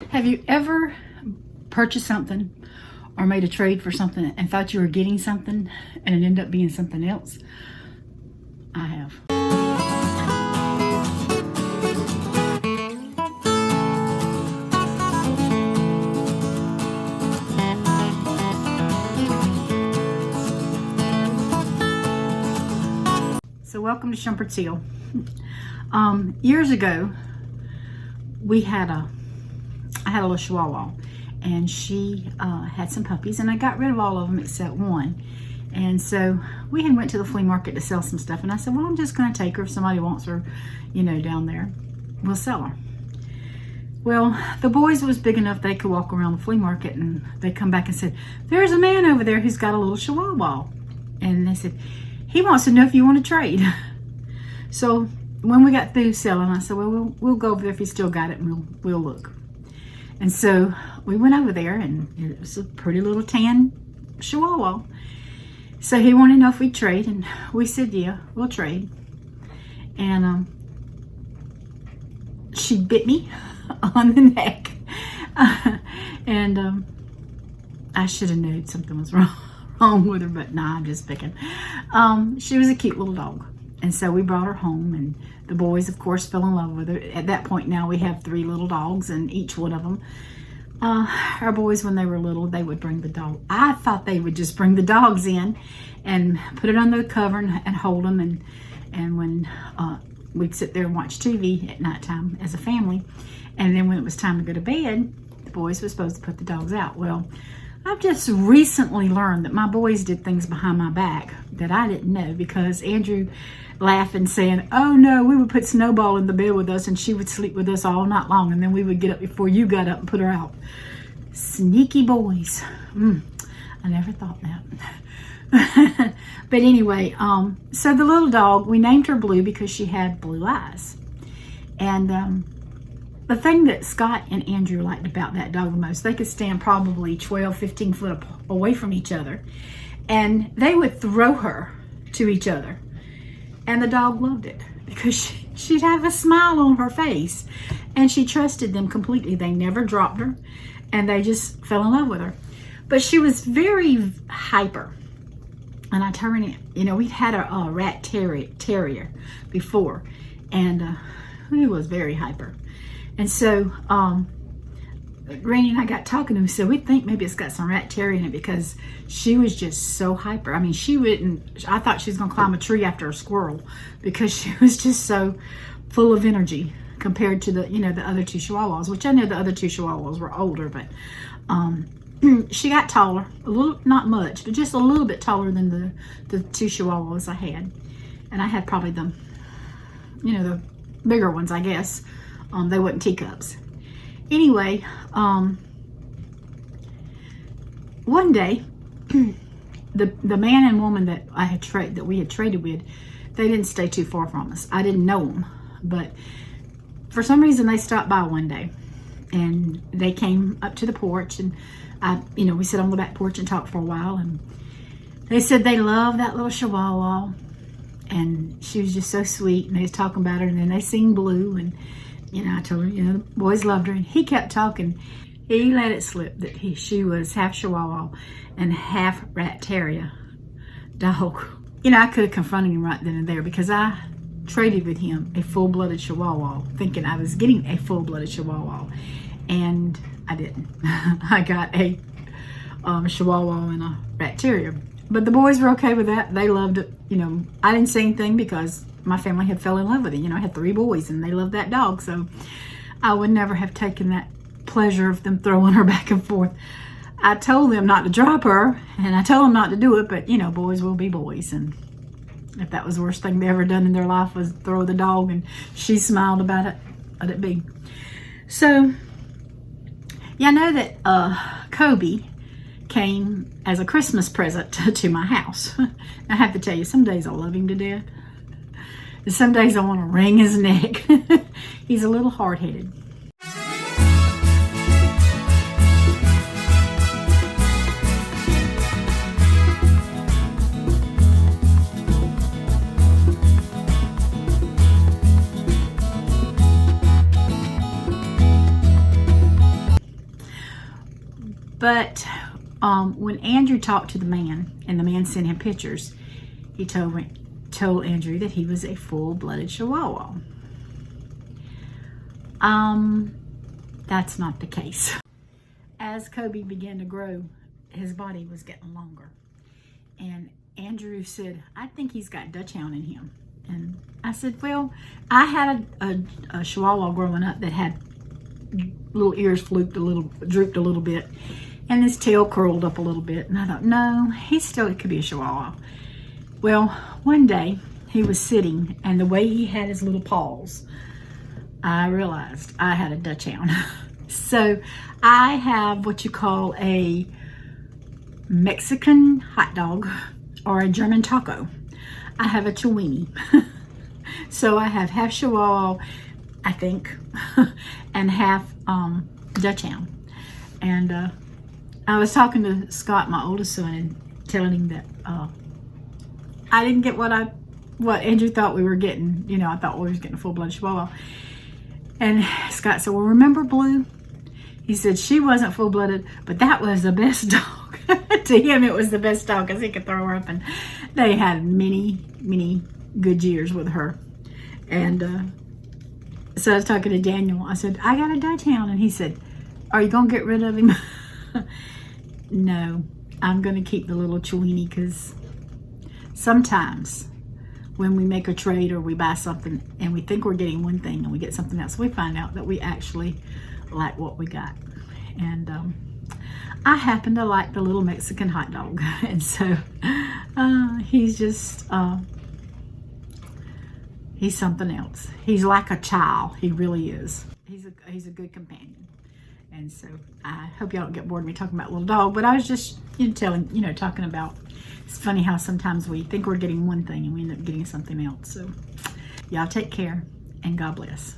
Have you ever purchased something or made a trade for something and thought you were getting something and it ended up being something else? I have. So welcome to Shumpert's Hill. Years ago, I had a little Chihuahua, and she had some puppies, and I got rid of all of them except one. And so we had went to the flea market to sell some stuff, and I said, well, I'm just going to take her. If somebody wants her, down there, we'll sell her. Well, the boys was big enough they could walk around the flea market, and they come back and said, there's a man over there who's got a little Chihuahua. And they said, he wants to know if you want to trade. So when we got through selling, I said, well, we'll go over there if he's still got it, and we'll look. And so we went over there, and it was a pretty little tan Chihuahua. So he wanted to know if we'd trade, and we said, yeah, we'll trade. And she bit me on the neck. And I should have known something was wrong with her, but nah, I'm just picking. She was a cute little dog. And so we brought her home, and the boys, of course, fell in love with her. At that point now, we have 3 little dogs, and each one of them, our boys, when they were little, they would bring the dog. I thought they would just bring the dogs in and put it under the cover and hold them. And when we'd sit there and watch TV at nighttime as a family, and then when it was time to go to bed, the boys were supposed to put the dogs out. Well, I've just recently learned that my boys did things behind my back that I didn't know, because Andrew laughing, saying, oh no, we would put Snowball in the bed with us and she would sleep with us all night long, and then we would get up before you got up and put her out. Sneaky boys. I never thought that. But anyway, so the little dog, we named her Blue because she had blue eyes. And the thing that Scott and Andrew liked about that dog the most, they could stand probably 12, 15 foot away from each other, and they would throw her to each other. And the dog loved it because she'd have a smile on her face, and she trusted them completely. They never dropped her, and they just fell in love with her. But she was very hyper. And I turned it, we'd had a rat terrier before, and he was very hyper. And so Granny and I got talking to him, so we think maybe it's got some rat terrier in it, because she was just so hyper. I mean, I thought she was going to climb a tree after a squirrel, because she was just so full of energy compared to the other 2 Chihuahuas, which I know the other 2 Chihuahuas were older, but she got taller, a little, not much, but just a little bit taller than the 2 Chihuahuas I had. And I had probably the bigger ones, I guess. They weren't teacups. Anyway, one day, the man and woman that we had traded with, they didn't stay too far from us. I didn't know them, but for some reason they stopped by one day, and they came up to the porch, and we sat on the back porch and talked for a while, and they said they loved that little Chihuahua, and she was just so sweet, and they was talking about her, and then they seen Blue, and I told her, the boys loved her, and he kept talking. He let it slip that she was half Chihuahua and half rat terrier dog. I could have confronted him right then and there, because I traded with him a full-blooded Chihuahua, thinking I was getting a full-blooded Chihuahua, and I didn't. I got a Chihuahua and a rat terrier. But the boys were okay with that. They loved it. I didn't say anything because my family had fell in love with it. I had 3 boys, and they loved that dog, so I would never have taken that pleasure of them throwing her back and forth. I told them not to drop her, and I told them not to do it, but boys will be boys, and if that was the worst thing they ever done in their life was throw the dog, and she smiled about it, let it be. So I know that Kobe came as a Christmas present to my house. I have to tell you, some days I love him to death. And some days I want to wring his neck. He's a little hard-headed. But when Andrew talked to the man, and the man sent him pictures, he told Andrew that he was a full-blooded Chihuahua. That's not the case. As Kobe began to grow, his body was getting longer. And Andrew said, I think he's got Dachshund in him. And I said, well, I had a Chihuahua growing up that had little ears drooped a little bit, and his tail curled up a little bit. And I thought, no, it could be a Chihuahua. Well, one day he was sitting, and the way he had his little paws, I realized I had a Dachshund. So I have what you call a Mexican hot dog or a German taco. I have a Chiweenie. So I have half Chihuahua, I think, and half Dachshund. And I was talking to Scott, my oldest son, and telling him that I didn't get what Andrew thought we were getting. You know, I thought we was getting a full-blooded Chihuahua. And Scott said, well, remember Blue? He said, she wasn't full-blooded, but that was the best dog. To him, it was the best dog because he could throw her up. And they had many, many good years with her. And so I was talking to Daniel. I said, I got a Dachshund. And he said, are you going to get rid of him? No, I'm going to keep the little Chiweenie, because sometimes when we make a trade or we buy something and we think we're getting one thing and we get something else, we find out that we actually like what we got. And I happen to like the little Mexican hot dog. And so he's just, he's something else. He's like a child. He really is. He's a good companion. And so I hope y'all don't get bored of me talking about little dog, but I was just talking about, it's funny how sometimes we think we're getting one thing and we end up getting something else. So y'all take care and God bless.